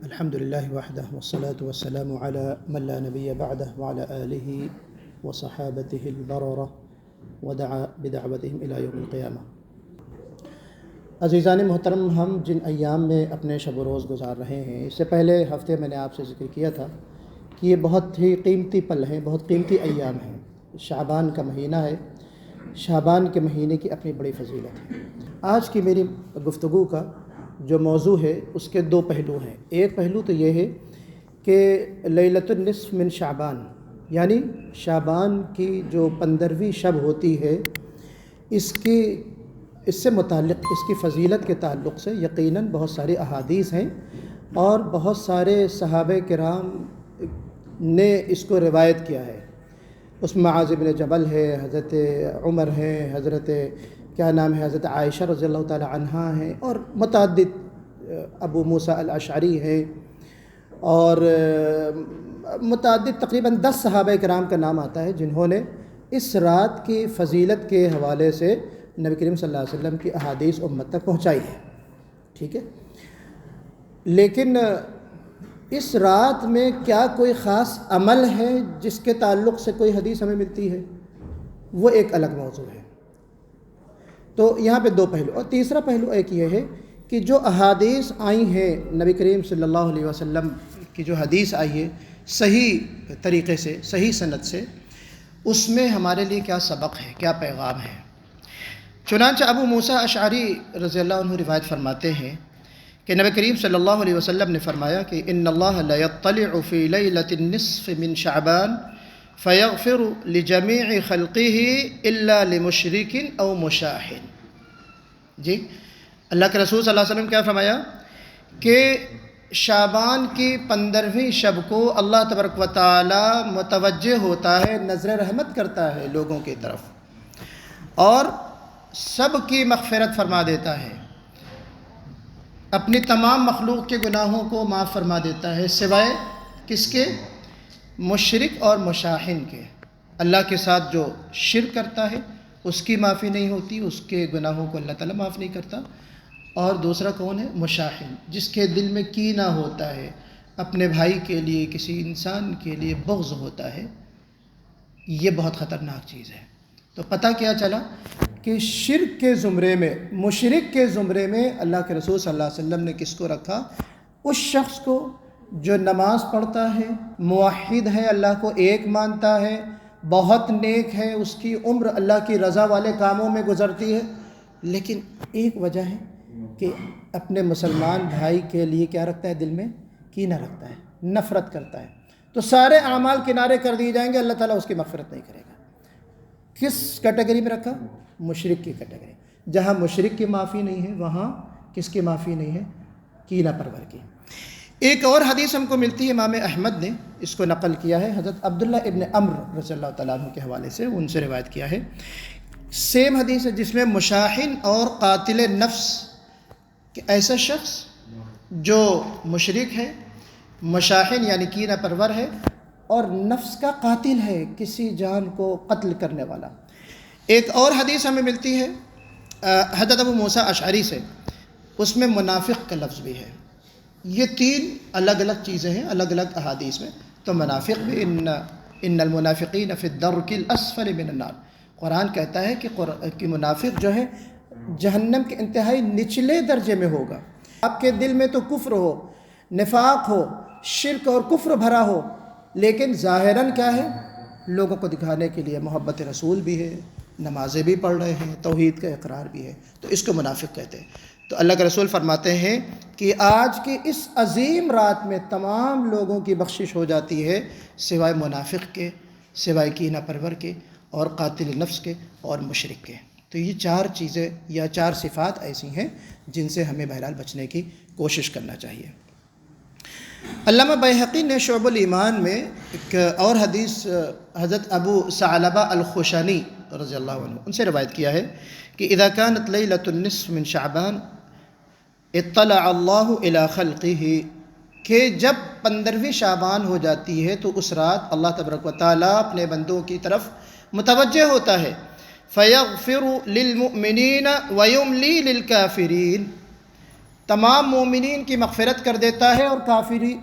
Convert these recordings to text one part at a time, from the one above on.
الحمدللہ وحدہ والصلاة والسلام علی من لا نبی بعدہ وعلی آلہ وصحابتہ البررہ ودعا بدعوتہم الی یوم القیامہ۔ عزیزان محترم، ہم جن ایام میں اپنے شب و روز گزار رہے ہیں، اس سے پہلے ہفتے میں نے آپ سے ذکر کیا تھا کہ یہ بہت ہی قیمتی پل ہیں، بہت قیمتی ایام ہیں۔ شعبان کا مہینہ ہے، شعبان کے مہینے کی اپنی بڑی فضیلت ہے۔ آج کی میری گفتگو کا جو موضوع ہے اس کے دو پہلو ہیں۔ ایک پہلو تو یہ ہے کہ لیلۃ النصف من شعبان، یعنی شعبان کی جو 15ویں شب ہوتی ہے، اس سے متعلق، اس کی فضیلت کے تعلق سے یقیناً بہت ساری احادیث ہیں اور بہت سارے صحابہ کرام نے اس کو روایت کیا ہے۔ اس میں معاذ بن جبل ہے، حضرت عمر ہے، حضرت حضرت عائشہ رضی اللہ تعالی عنہا ہیں، اور متعدد ابو موسیٰ الاشعری ہیں، اور متعدد تقریباً 10 صحابہ کرام کا نام آتا ہے جنہوں نے اس رات کی فضیلت کے حوالے سے نبی کریم صلی اللہ علیہ وسلم کی احادیث امت تک پہنچائی ہے۔ ٹھیک ہے، لیکن اس رات میں کیا کوئی خاص عمل ہے جس کے تعلق سے کوئی حدیث ہمیں ملتی ہے؟ وہ ایک الگ موضوع ہے۔ تو یہاں پہ دو پہلو، اور تیسرا پہلو ایک یہ ہے کہ جو احادیث آئی ہیں نبی کریم صلی اللہ علیہ وسلم کی جو حدیث آئی ہے صحیح طریقے سے، صحیح سند سے، اس میں ہمارے لیے کیا سبق ہے، کیا پیغام ہے۔ چنانچہ ابو موسیٰ اشعری رضی اللہ عنہ روایت فرماتے ہیں کہ نبی کریم صلی اللہ علیہ وسلم نے فرمایا کہ ان اللہ لا یطلع فی لیلۃ النصف من شعبان فیغفر لجمیع خلقہ الا لمشرک او مشاح۔ جی، اللہ کے رسول صلی اللہ علیہ وسلم کیا فرمایا کہ شعبان کی 15ویں شب کو اللہ تبارک و تعالی متوجہ ہوتا ہے، نظر رحمت کرتا ہے لوگوں کی طرف، اور سب کی مغفرت فرما دیتا ہے، اپنی تمام مخلوق کے گناہوں کو معاف فرما دیتا ہے، سوائے کس کے؟ مشرک اور مشاحن کے۔ اللہ کے ساتھ جو شرک کرتا ہے اس کی معافی نہیں ہوتی، اس کے گناہوں کو اللہ تعالیٰ معاف نہیں کرتا۔ اور دوسرا کون ہے؟ مشاحن، جس کے دل میں کینہ ہوتا ہے، اپنے بھائی کے لیے، کسی انسان کے لیے بغض ہوتا ہے۔ یہ بہت خطرناک چیز ہے۔ تو پتہ کیا چلا کہ شرک کے زمرے میں، مشرک کے زمرے میں اللہ کے رسول صلی اللہ علیہ وسلم نے کس کو رکھا؟ اس شخص کو جو نماز پڑھتا ہے، موحد ہے، اللہ کو ایک مانتا ہے، بہت نیک ہے، اس کی عمر اللہ کی رضا والے کاموں میں گزرتی ہے، لیکن ایک وجہ ہے کہ اپنے مسلمان بھائی کے لیے کیا رکھتا ہے؟ دل میں کینہ رکھتا ہے، نفرت کرتا ہے۔ تو سارے اعمال کنارے کر دیے جائیں گے، اللہ تعالیٰ اس کی مغفرت نہیں کرے گا۔ کس کیٹیگری میں رکھا؟ مشرک کی کیٹیگری۔ جہاں مشرک کی معافی نہیں ہے، وہاں کس کی معافی نہیں ہے؟ کینہ پرور کی۔ ایک اور حدیث ہم کو ملتی ہے، امام احمد نے اس کو نقل کیا ہے، حضرت عبداللہ ابن عمرو رضی اللہ تعالیٰ عنہ کے حوالے سے، ان سے روایت کیا ہے۔ سیم حدیث ہے جس میں مشاحن اور قاتل نفس، کہ ایسا شخص جو مشرک ہے، مشاحن یعنی کینہ پرور ہے، اور نفس کا قاتل ہے، کسی جان کو قتل کرنے والا۔ ایک اور حدیث ہمیں ملتی ہے حضرت ابو موسیٰ اشعری سے، اس میں منافق کا لفظ بھی ہے۔ یہ تین الگ الگ چیزیں ہیں الگ الگ احادیث میں۔ تو منافق بھی، ان المنافقین فی الدرک الاسفل من النار، قرآن کہتا ہے کہ منافق جو ہے جہنم کے انتہائی نچلے درجے میں ہوگا۔ آپ کے دل میں تو کفر ہو، نفاق ہو، شرک اور کفر بھرا ہو، لیکن ظاہراً کیا ہے؟ لوگوں کو دکھانے کے لیے محبت رسول بھی ہے، نمازیں بھی پڑھ رہے ہیں، توحید کا اقرار بھی ہے، تو اس کو منافق کہتے ہیں۔ تو اللہ کے رسول فرماتے ہیں کہ آج کی اس عظیم رات میں تمام لوگوں کی بخشش ہو جاتی ہے، سوائے منافق کے، سوائے کینہ پرور کے، اور قاتل نفس کے، اور مشرک کے۔ تو یہ 4 چیزیں یا 4 صفات ایسی ہیں جن سے ہمیں بہرحال بچنے کی کوشش کرنا چاہیے۔ علامہ بیہقی نے شعب الایمان میں ایک اور حدیث حضرت ابو ثعلبہ الخشنی رضی اللہ عنہ، ان سے روایت کیا ہے کہ اذا كانت لیلۃ النصف من شعبان اطلع اللہ الی خلقہ، کہ جب 15ویں شعبان ہو جاتی ہے تو اس رات اللہ تبارک و تعالیٰ اپنے بندوں کی طرف متوجہ ہوتا ہے، فیغفر للمؤمنین ویملی للکافرین، تمام مومنین کی مغفرت کر دیتا ہے، اور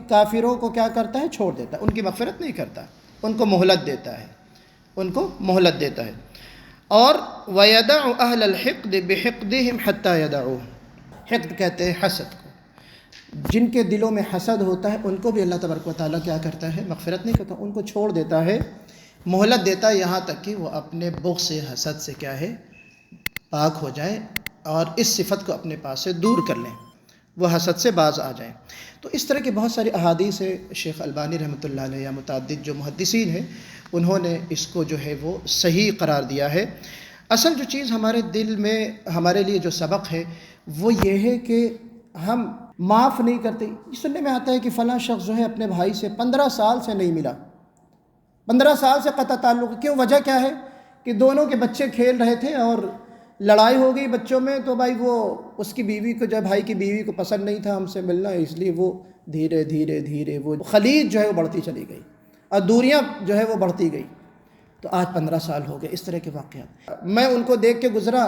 کافروں کو کیا کرتا ہے؟ چھوڑ دیتا ہے، ان کی مغفرت نہیں کرتا، ان کو مہلت دیتا ہے، ان کو مہلت دیتا ہے۔ اور وَيَدَعُ أَهْلَ الْحِقْدِ بِحِقْدِهِمْ حَتَّى يَدَعُوهُ، حقد کہتے ہیں حسد کو، جن کے دلوں میں حسد ہوتا ہے ان کو بھی اللہ تبارک و تعالیٰ کیا کرتا ہے؟ مغفرت نہیں کرتا، ان کو چھوڑ دیتا ہے، مہلت دیتا ہے، یہاں تک کہ وہ اپنے بغض سے، حسد سے کیا ہے؟ پاک ہو جائیں، اور اس صفت کو اپنے پاس سے دور کر لیں، وہ حسد سے باز آ جائیں۔ تو اس طرح کی بہت ساری احادیث ہے، شیخ البانی رحمۃ اللہ علیہ یا متعدد جو محدثین ہیں انہوں نے اس کو جو ہے وہ صحیح قرار دیا ہے۔ اصل جو چیز ہمارے دل میں ہمارے لیے جو سبق ہے وہ یہ ہے کہ ہم معاف نہیں کرتے۔ سننے میں آتا ہے کہ فلاں شخص جو ہے اپنے بھائی سے 15 سال سے نہیں ملا، 15 سال سے قطع تعلق۔ کیوں؟ وجہ کیا ہے؟ کہ دونوں کے بچے کھیل رہے تھے اور لڑائی ہو گئی بچوں میں، تو بھائی وہ اس کی بیوی کو، جو بھائی کی بیوی کو پسند نہیں تھا ہم سے ملنا، اس لیے وہ دھیرے دھیرے دھیرے وہ خلیج جو ہے وہ بڑھتی چلی گئی، اور دوریاں جو ہے وہ بڑھتی گئی۔ تو آج 15 سال ہو گئے اس طرح کے واقعات۔ میں ان کو دیکھ کے گزرا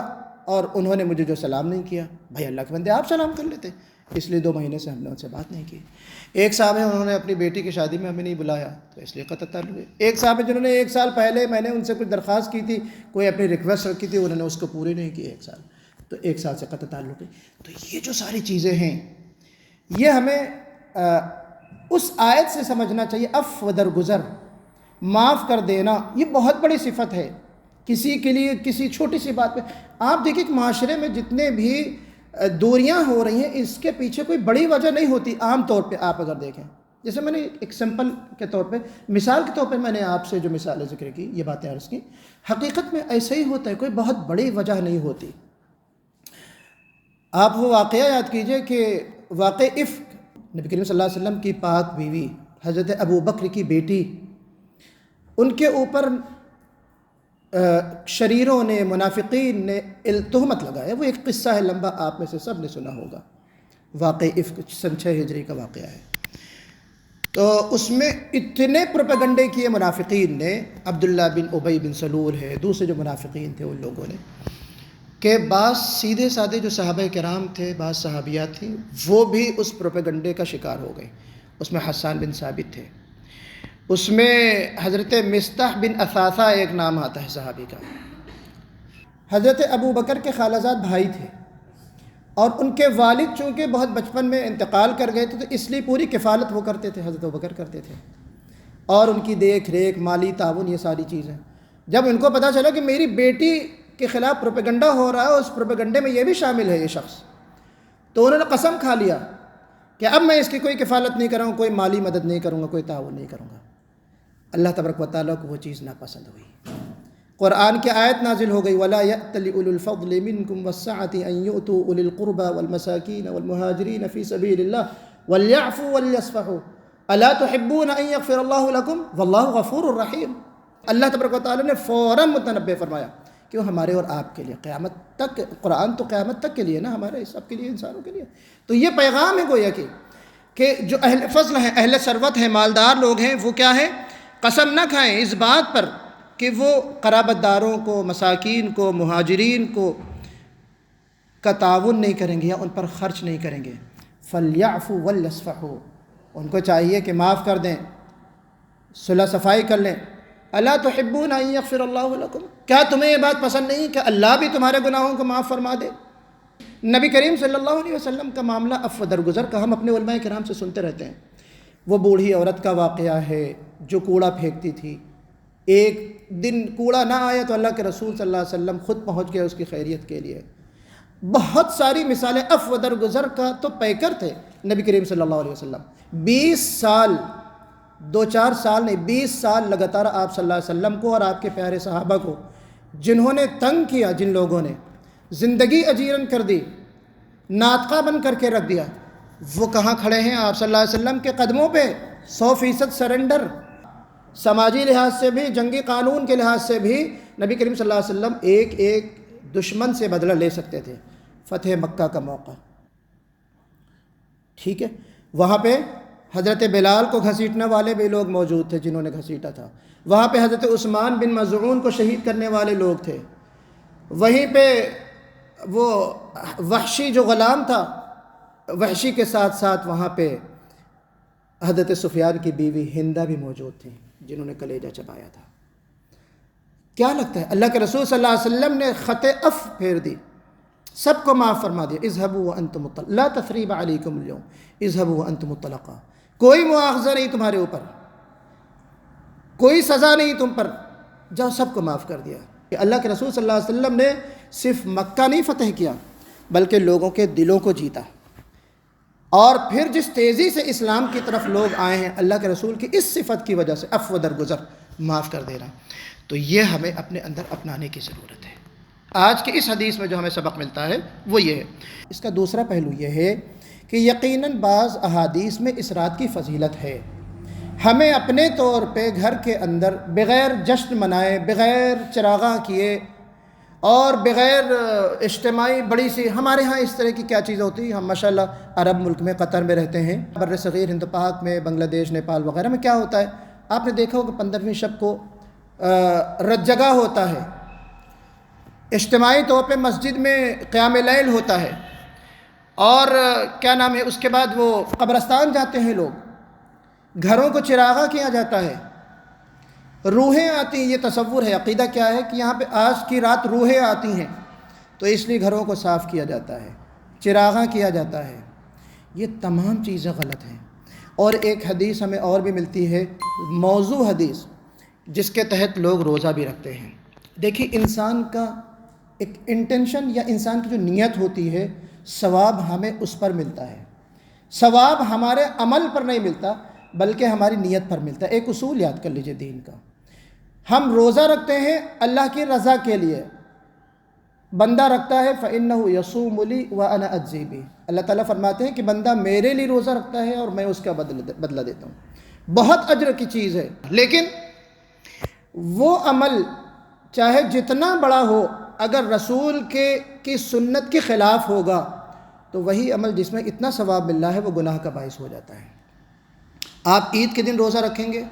اور انہوں نے مجھے جو سلام نہیں کیا، بھائی اللہ کے بندے آپ سلام کر لیتے، اس لیے 2 مہینے سے ہم نے ان سے بات نہیں کی۔ ایک صاحب ہیں انہوں نے اپنی بیٹی کی شادی میں ہمیں نہیں بلایا، تو اس لیے قطع تعلق ہے۔ ایک صاحب ہیں جنہوں نے 1 سال پہلے میں نے ان سے کچھ درخواست کی تھی، کوئی اپنی ریکویسٹ رکھی تھی، انہوں نے اس کو پوری نہیں کی 1 سال، تو 1 سال سے قطع تعلق ہے۔ تو یہ جو ساری چیزیں ہیں یہ ہمیں اس آیت سے سمجھنا چاہیے، عفو و درگزر، معاف کر دینا، یہ بہت بڑی صفت ہے کسی کے لیے۔ کسی چھوٹی سی بات پہ آپ دیکھیں کہ معاشرے میں جتنے بھی دوریاں ہو رہی ہیں اس کے پیچھے کوئی بڑی وجہ نہیں ہوتی۔ عام طور پہ آپ اگر دیکھیں، جیسے میں نے ایک سمپل کے طور پہ، مثال کے طور پہ میں نے آپ سے جو مثالیں ذکر کی، یہ باتیں عرض کی، حقیقت میں ایسے ہی ہوتا ہے، کوئی بہت بڑی وجہ نہیں ہوتی۔ آپ وہ واقعہ یاد کیجئے کہ واقع افک، نبی کریم صلی اللہ علیہ وسلم کی پاک بیوی حضرت ابو بکر کی بیٹی، ان کے اوپر شریروں نے، منافقین نے تہمت لگایا۔ وہ ایک قصہ ہے لمبا، آپ میں سے سب نے سنا ہوگا، واقع افک سن 6 ہجری کا واقعہ ہے۔ تو اس میں اتنے پروپیگنڈے کیے منافقین نے، عبداللہ بن ابی بن سلول ہے، دوسرے جو منافقین تھے ان لوگوں نے، کہ بعض سیدھے سادے جو صحابہ کرام تھے، بعض صحابیات تھیں، وہ بھی اس پروپیگنڈے کا شکار ہو گئے۔ اس میں حسان بن ثابت تھے، اس میں حضرت مصطح بن اثاثہ ایک نام آتا ہے صحابی کا، حضرت ابو بکر کے خالہ زاد بھائی تھے، اور ان کے والد چونکہ بہت بچپن میں انتقال کر گئے تھے تو اس لیے پوری کفالت وہ کرتے تھے، حضرت ابو بکر کرتے تھے، اور ان کی دیکھ ریکھ، مالی تعاون، یہ ساری چیزیں۔ جب ان کو پتہ چلا کہ میری بیٹی کے خلاف پروپیگنڈا ہو رہا ہے، اس پروپیگنڈے میں یہ بھی شامل ہے یہ شخص، تو انہوں نے قسم کھا لیا کہ اب میں اس کی کوئی کفالت نہیں کروں گا، کوئی مالی مدد نہیں کروں گا، کوئی تعاون نہیں کروں گا۔ اللہ تبارک و تعالیٰ کو وہ چیز ناپسند ہوئی، قرآن کی آیت نازل ہو گئی، وَلَا يَأْتَلِ أُولُو الْفَضْلِ مِنْكُمْ وَالسَّعَةِ أَنْ يُؤْتُوا أُولِي الْقُرْبَى وَالْمَسَاكِينَ وَالْمُهَاجِرِينَ فِي سَبِيلِ اللَّهِ وَلْيَعْفُوا وَلْيَصْفَحُوا أَلَا تُحِبُّونَ أَنْ يَغْفِرَ اللَّهُ لَكُمْ وَاللَّهُ غَفُورٌ رَحِيمٌ۔ اللہ تبارک و تعالیٰ نے فوراً متنبہ فرمایا، کیوں؟ ہمارے اور آپ کے لیے قیامت تک، قرآن تو قیامت تک کے لیے نا، ہمارے سب کے لیے، انسانوں کے لیے۔ تو یہ پیغام ہے گویا کہ جو اہل فضل ہیں، اہل ثروت ہیں، مالدار لوگ ہیں، وہ کیا ہے؟ قسم نہ کھائیں اس بات پر کہ وہ قرابت داروں کو، مساکین کو، مہاجرین کو کا تعاون نہیں کریں گے یا ان پر خرچ نہیں کریں گے۔ فَلْيَعْفُوا وَلْيَصْفَحُوا، ان کو چاہیے کہ معاف کر دیں، صلح صفائی کر لیں۔ أَلَا تُحِبُّونَ أَن يَغْفِرَ اللَّهُ لَكُمْ، کیا تمہیں یہ بات پسند نہیں کہ اللہ بھی تمہارے گناہوں کو معاف فرما دے؟ نبی کریم صلی اللہ علیہ وسلم کا معاملہ عفو درگزر کا ہم اپنے علماء کرام سے سنتے رہتے ہیں۔ وہ بوڑھی عورت کا واقعہ ہے جو کوڑا پھینکتی تھی، ایک دن کوڑا نہ آیا تو اللہ کے رسول صلی اللہ علیہ وسلم خود پہنچ گئے اس کی خیریت کے لیے۔ بہت ساری مثالیں عفو درگزر کا تو پیکر تھے نبی کریم صلی اللہ علیہ وسلم۔ 20 سال، 2-4 سال نہیں، 20 سال لگاتار آپ صلی اللہ علیہ وسلم کو اور آپ کے پیارے صحابہ کو جنہوں نے تنگ کیا، جن لوگوں نے زندگی اجیرن کر دی، ناطقہ بن کر کے رکھ دیا، وہ کہاں کھڑے ہیں؟ آپ صلی اللہ علیہ وسلم کے قدموں پہ 100% سرنڈر، سماجی لحاظ سے بھی، جنگی قانون کے لحاظ سے بھی نبی کریم صلی اللہ علیہ وسلم ایک ایک دشمن سے بدلہ لے سکتے تھے۔ فتح مکہ کا موقع، ٹھیک ہے، وہاں پہ حضرت بلال کو گھسیٹنے والے بھی لوگ موجود تھے جنہوں نے گھسیٹا تھا، وہاں پہ حضرت عثمان بن مظعون کو شہید کرنے والے لوگ تھے، وہیں پہ وہ وحشی جو غلام تھا وحشی کے ساتھ ساتھ وہاں پہ حضرت سفیان کی بیوی ہندہ بھی موجود تھیں جنہوں نے کلیجہ چبایا تھا۔ کیا لگتا ہے اللہ کے رسول صلی اللہ علیہ وسلم نے خط عفو پھیر دی، سب کو معاف فرما دیا، اذهبوا وانتم طلقاء لا تثریب علیکم اليوم اذهبوا وانتم طلقاء، کوئی مواخذہ نہیں تمہارے اوپر، کوئی سزا نہیں تم پر، جاؤ، سب کو معاف کر دیا۔ کہ اللہ کے رسول صلی اللہ علیہ وسلم نے صرف مکہ نہیں فتح کیا بلکہ لوگوں کے دلوں کو جیتا، اور پھر جس تیزی سے اسلام کی طرف لوگ آئے ہیں اللہ کے رسول کی اس صفت کی وجہ سے، عفو درگزر، معاف کر دینا، تو یہ ہمیں اپنے اندر اپنانے کی ضرورت ہے۔ آج کی اس حدیث میں جو ہمیں سبق ملتا ہے وہ یہ ہے۔ اس کا دوسرا پہلو یہ ہے کہ یقیناً بعض احادیث میں اس رات کی فضیلت ہے، ہمیں اپنے طور پہ گھر کے اندر بغیر جشن منائے، بغیر چراغاں کیے اور بغیر اجتماعی بڑی سی، ہمارے ہاں اس طرح کی کیا چیزیں ہوتی ہیں، ہم ماشاءاللہ عرب ملک میں، قطر میں رہتے ہیں، بر صغیر ہند و پاک میں، بنگلہ دیش، نیپال وغیرہ میں کیا ہوتا ہے، آپ نے دیکھا ہوگا 15ویں شب کو رجگا ہوتا ہے، اجتماعی طور پہ مسجد میں قیام لیل ہوتا ہے، اور کیا نام ہے، اس کے بعد وہ قبرستان جاتے ہیں لوگ، گھروں کو چراغاں کیا جاتا ہے، روحیں آتی ہیں، یہ تصور ہے، عقیدہ کیا ہے کہ یہاں پہ آج کی رات روحیں آتی ہیں، تو اس لیے گھروں کو صاف کیا جاتا ہے، چراغاں کیا جاتا ہے، یہ تمام چیزیں غلط ہیں۔ اور ایک حدیث ہمیں اور بھی ملتی ہے، موضوع حدیث، جس کے تحت لوگ روزہ بھی رکھتے ہیں۔ دیکھیے انسان کا ایک انٹینشن یا انسان کی جو نیت ہوتی ہے، ثواب ہمیں اس پر ملتا ہے، ثواب ہمارے عمل پر نہیں ملتا بلکہ ہماری نیت پر ملتا ہے۔ ایک اصول یاد کر لیجئے دین کا، ہم روزہ رکھتے ہیں اللہ کی رضا کے لیے، بندہ رکھتا ہے فَإِنَّهُ يَصُومُ لِي وَأَنَا أَجْزِي بِهِ، اللہ تعالیٰ فرماتے ہیں کہ بندہ میرے لیے روزہ رکھتا ہے اور میں اس کا بدلہ دیتا ہوں، بہت اجر کی چیز ہے، لیکن وہ عمل چاہے جتنا بڑا ہو اگر رسول کی سنت کے خلاف ہوگا تو وہی عمل جس میں اتنا ثواب مل رہا ہے وہ گناہ کا باعث ہو جاتا ہے۔ آپ عید کے دن روزہ رکھیں گے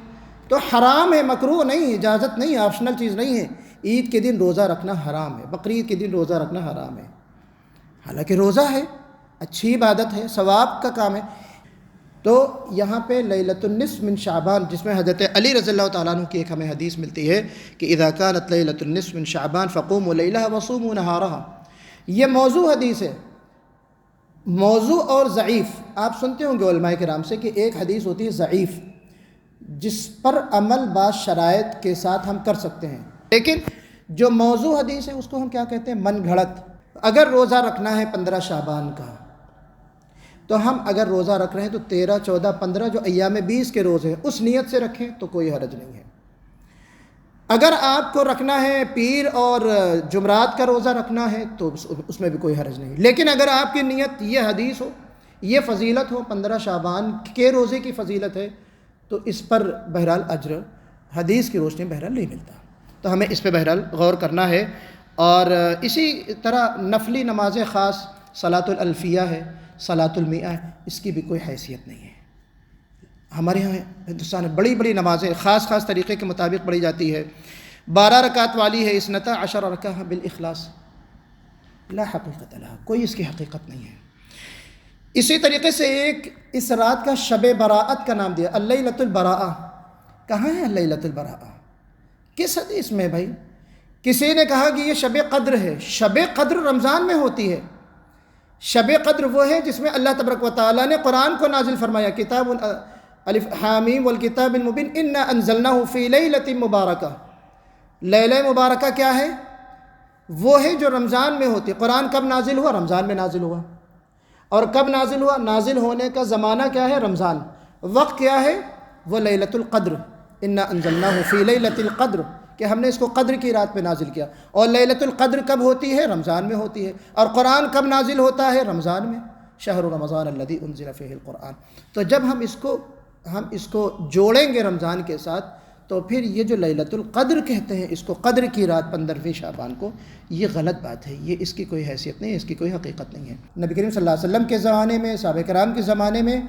تو حرام ہے، مکروہ نہیں، اجازت نہیں، آپشنل چیز نہیں ہے، عید کے دن روزہ رکھنا حرام ہے، بقرعید کے دن روزہ رکھنا حرام ہے، حالانکہ روزہ ہے، اچھی عبادت ہے، ثواب کا کام ہے۔ تو یہاں پہ لیلۃ النصف من شعبان، جس میں حضرت علی رضی اللہ تعالیٰ عنہ کی ایک ہمیں حدیث ملتی ہے کہ اذا كانت لیلۃ النصف من شعبان فقوموا لیلها وصوموا نہارها، یہ موضوع حدیث ہے، موضوع اور ضعیف۔ آپ سنتے ہوں گے علماء کرام سے کہ ایک حدیث ہوتی ہے ضعیف، جس پر عمل بعض شرائط کے ساتھ ہم کر سکتے ہیں، لیکن جو موضوع حدیث ہے اس کو ہم کیا کہتے ہیں، من گھڑت۔ اگر روزہ رکھنا ہے 15 شعبان کا تو ہم اگر روزہ رکھ رہے ہیں تو 13، 14، 15 جو ایام 20 کے روزے ہیں اس نیت سے رکھیں تو کوئی حرج نہیں ہے۔ اگر آپ کو رکھنا ہے پیر اور جمعرات کا روزہ رکھنا ہے تو اس میں بھی کوئی حرج نہیں، لیکن اگر آپ کی نیت یہ حدیث ہو، یہ فضیلت ہو، 15 شعبان کے روزے کی فضیلت ہے، تو اس پر بہرحال اجر حدیث کی روشنی میں بہرحال نہیں ملتا، تو ہمیں اس پہ بہرحال غور کرنا ہے۔ اور اسی طرح نفلی نمازیں خاص صلاۃ الالفیہ ہے، صلاۃ المئہ ہے، اس کی بھی کوئی حیثیت نہیں ہے۔ ہمارے یہاں ہندوستان میں بڑی بڑی نمازیں خاص طریقے کے مطابق پڑھی جاتی ہے، 12 رکعت والی ہے، 12 رکعہ بالاخلاص، لا حقیقت لها، کوئی اس کی حقیقت نہیں ہے۔ اسی طریقے سے ایک اس رات کا شب براءت کا نام دیا، اللیلۃ البراءہ، کہاں ہے اللیلۃ البراءہ؟ کس حدیث میں بھائی؟ کسی نے کہا کہ یہ شب قدر ہے، شب قدر رمضان میں ہوتی ہے، شب قدر وہ ہے جس میں اللہ تبارک و تعالیٰ نے قرآن کو نازل فرمایا، کتاب الف حامیم والکتاب المبین انا انزلناہ فی لیلۃ مبارکہ، لیلہ مبارکہ کیا ہے؟ وہ ہے جو رمضان میں ہوتی ہے۔ قرآن کب نازل ہوا؟ رمضان میں نازل ہوا، اور کب نازل ہوا؟ نازل ہونے کا زمانہ کیا ہے؟ رمضان، وقت کیا ہے؟ وہ لیلۃ القدر، انا انزلناہ فی لیلۃ القدر، کہ ہم نے اس کو قدر کی رات میں نازل کیا۔ اور لیلۃ القدر کب ہوتی ہے؟ رمضان میں ہوتی ہے۔ اور قرآن کب نازل ہوتا ہے؟ رمضان میں، شہر رمضان الذی انزل فیہ القرآن۔ تو جب ہم اس کو جوڑیں گے رمضان کے ساتھ تو پھر یہ جو لیلۃ القدر کہتے ہیں اس کو، قدر کی رات 15ویں شعبان کو، یہ غلط بات ہے، یہ اس کی کوئی حیثیت نہیں ہے، اس کی کوئی حقیقت نہیں ہے۔ نبی کریم صلی اللہ علیہ وسلم کے زمانے میں، صحابہ کرام کے زمانے میں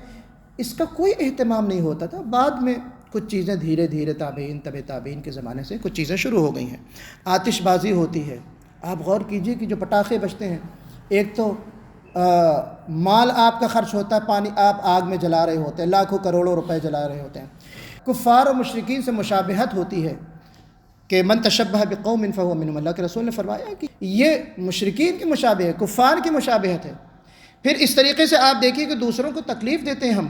اس کا کوئی اہتمام نہیں ہوتا تھا، بعد میں کچھ چیزیں دھیرے دھیرے تابعین، تابعین کے زمانے سے کچھ چیزیں شروع ہو گئی ہیں۔ آتش بازی ہوتی ہے، آپ غور کیجئے کہ جو پٹاخے بجتے ہیں، ایک تو مال آپ کا خرچ ہوتا ہے، پانی آپ آگ میں جلا رہے ہوتے ہیں، لاکھوں کروڑوں روپے جلا رہے ہوتے ہیں۔ کفار و مشرکین سے مشابہت ہوتی ہے کہ من تشبہ بقوم فہو منہم، اللہ کے رسول نے فرمایا کہ یہ مشرکین کی مشابہ ہے، کفار کی مشابہت ہے۔ پھر اس طریقے سے آپ دیکھیے کہ دوسروں کو تکلیف دیتے ہیں ہم،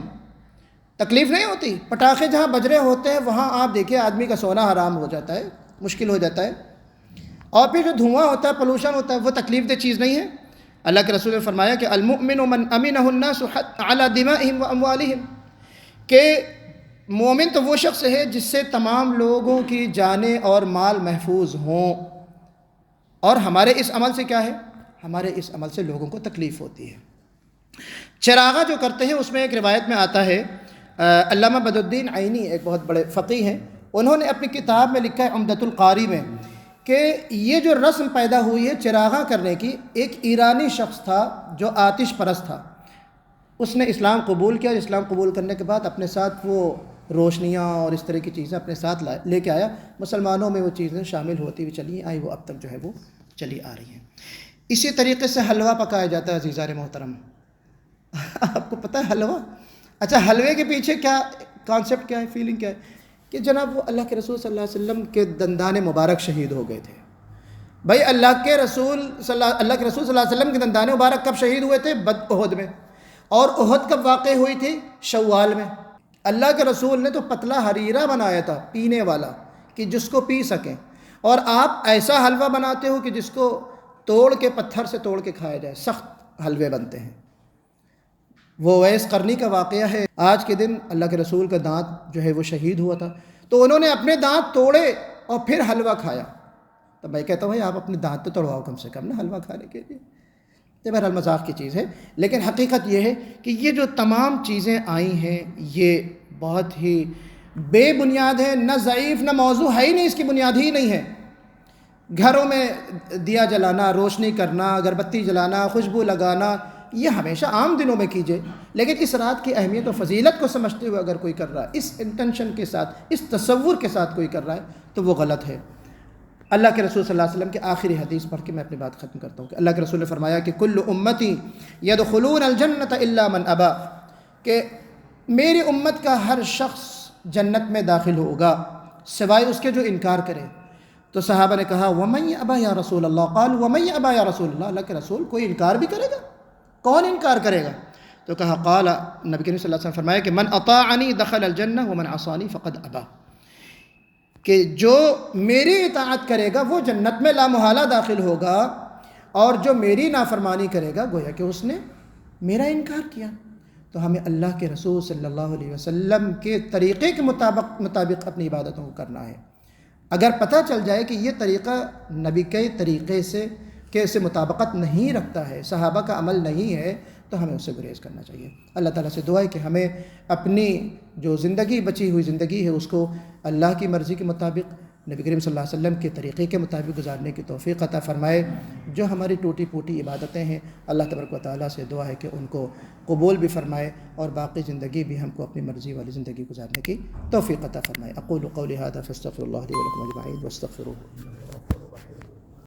تکلیف نہیں ہوتی، پٹاخے جہاں بج رہے ہوتے ہیں وہاں آپ دیکھیے آدمی کا سونا حرام ہو جاتا ہے، مشکل ہو جاتا ہے، اور پھر جو دھواں ہوتا ہے، پولوشن ہوتا ہے، وہ تکلیف دہ چیز نہیں ہے۔ اللہ کے رسول نے فرمایا کہ المؤمن من امنہ الناس علی دمائہم و اموالہم، کہ مومن تو وہ شخص ہے جس سے تمام لوگوں کی جانیں اور مال محفوظ ہوں، اور ہمارے اس عمل سے کیا ہے؟ ہمارے اس عمل سے لوگوں کو تکلیف ہوتی ہے۔ چراغاں جو کرتے ہیں اس میں ایک روایت میں آتا ہے، علامہ بدر الدین عینی ایک بہت بڑے فقیہ ہیں، انہوں نے اپنی کتاب میں لکھا ہے عمدۃ القاری میں کہ یہ جو رسم پیدا ہوئی ہے چراغاں کرنے کی، ایک ایرانی شخص تھا جو آتش پرست تھا، اس نے اسلام قبول کیا، اسلام قبول کرنے کے بعد اپنے ساتھ وہ روشنیاں اور اس طرح کی چیزیں اپنے ساتھ لے کے آیا، مسلمانوں میں وہ چیزیں شامل ہوتی ہوئی چلی آئی، وہ اب تک جو ہے وہ چلی آ رہی ہیں۔ اسی طریقے سے حلوہ پکایا جاتا ہے عزیزان محترم، آپ کو پتہ ہے حلوہ؟ اچھا، حلوے کے پیچھے کیا کانسیپٹ کیا ہے، فیلنگ کیا ہے؟ کہ جناب وہ اللہ کے رسول صلی اللہ علیہ وسلم کے دندان مبارک شہید ہو گئے تھے۔ بھائی اللہ کے رسول صلی اللہ علیہ وسلم کے دندان مبارک کب شہید ہوئے تھے؟ احد میں، اور احد کب واقع ہوئی تھی؟ شوال میں۔ اللہ کے رسول نے تو پتلا حریرہ بنایا تھا پینے والا کہ جس کو پی سکیں، اور آپ ایسا حلوہ بناتے ہو کہ جس کو توڑ کے پتھر سے توڑ کے کھایا جائے، سخت حلوے بنتے ہیں۔ وہ ویس قرنی کا واقعہ ہے، آج کے دن اللہ کے رسول کا دانت جو ہے وہ شہید ہوا تھا، تو انہوں نے اپنے دانت توڑے اور پھر حلوہ کھایا۔ تو میں کہتا ہوں آپ اپنے دانت تو توڑواؤ کم سے کم نا حلوہ کھانے کے لیے۔ یہ بہرحال مذاق کی چیز ہے، لیکن حقیقت یہ ہے کہ یہ جو تمام چیزیں آئی ہیں یہ بہت ہی بے بنیاد ہے، نہ ضعیف نہ موضوع ہے ہی نہیں، اس کی بنیاد ہی نہیں ہے۔ گھروں میں دیا جلانا، روشنی کرنا، اگربتی جلانا، خوشبو لگانا، یہ ہمیشہ عام دنوں میں کیجئے، لیکن اس رات کی اہمیت و فضیلت کو سمجھتے ہوئے اگر کوئی کر رہا ہے، اس انٹینشن کے ساتھ، اس تصور کے ساتھ کوئی کر رہا ہے تو وہ غلط ہے۔ اللہ کے رسول صلی اللہ علیہ وسلم کی آخری حدیث پڑھ کے میں اپنی بات ختم کرتا ہوں کہ اللہ کے رسول نے فرمایا کہ کل امتی یدخلون الجنت الا من ابا، کہ میری امت کا ہر شخص جنت میں داخل ہوگا سوائے اس کے جو انکار کرے۔ تو صحابہ نے کہا ومن ابا یا رسول اللہ، قالوا ومن ابا یا رسول اللہ، اللہ کے رسول کوئی انکار بھی کرے گا؟ کون انکار کرے گا؟ تو کہا قال، نبی کریم صلی اللہ علیہ وسلم فرمایا کہ من اطاعنی دخل الجنہ ومن عصانی فقد ابا، کہ جو میری اطاعت کرے گا وہ جنت میں لامحالہ داخل ہوگا، اور جو میری نافرمانی کرے گا گویا کہ اس نے میرا انکار کیا۔ تو ہمیں اللہ کے رسول صلی اللہ علیہ وسلم کے طریقے کے مطابق اپنی عبادتوں کو کرنا ہے۔ اگر پتہ چل جائے کہ یہ طریقہ نبی کے طریقے سے مطابقت نہیں رکھتا ہے، صحابہ کا عمل نہیں ہے، تو ہمیں اس سے گریز کرنا چاہیے۔ اللہ تعالیٰ سے دعا ہے کہ ہمیں اپنی جو زندگی بچی ہوئی زندگی ہے اس کو اللہ کی مرضی کے مطابق، نبی کریم صلی اللہ علیہ وسلم کے طریقے کے مطابق گزارنے کی توفیق عطا فرمائے۔ جو ہماری ٹوٹی پھوٹی عبادتیں ہیں اللہ تبارک و تعالیٰ سے دعا ہے کہ ان کو قبول بھی فرمائے، اور باقی زندگی بھی ہم کو اپنی مرضی والی زندگی گزارنے کی توفیق عطا فرمائے۔ اقول قولی ھذا فاستغفر اللہ لی ولکم اجمعین واستغفروہ۔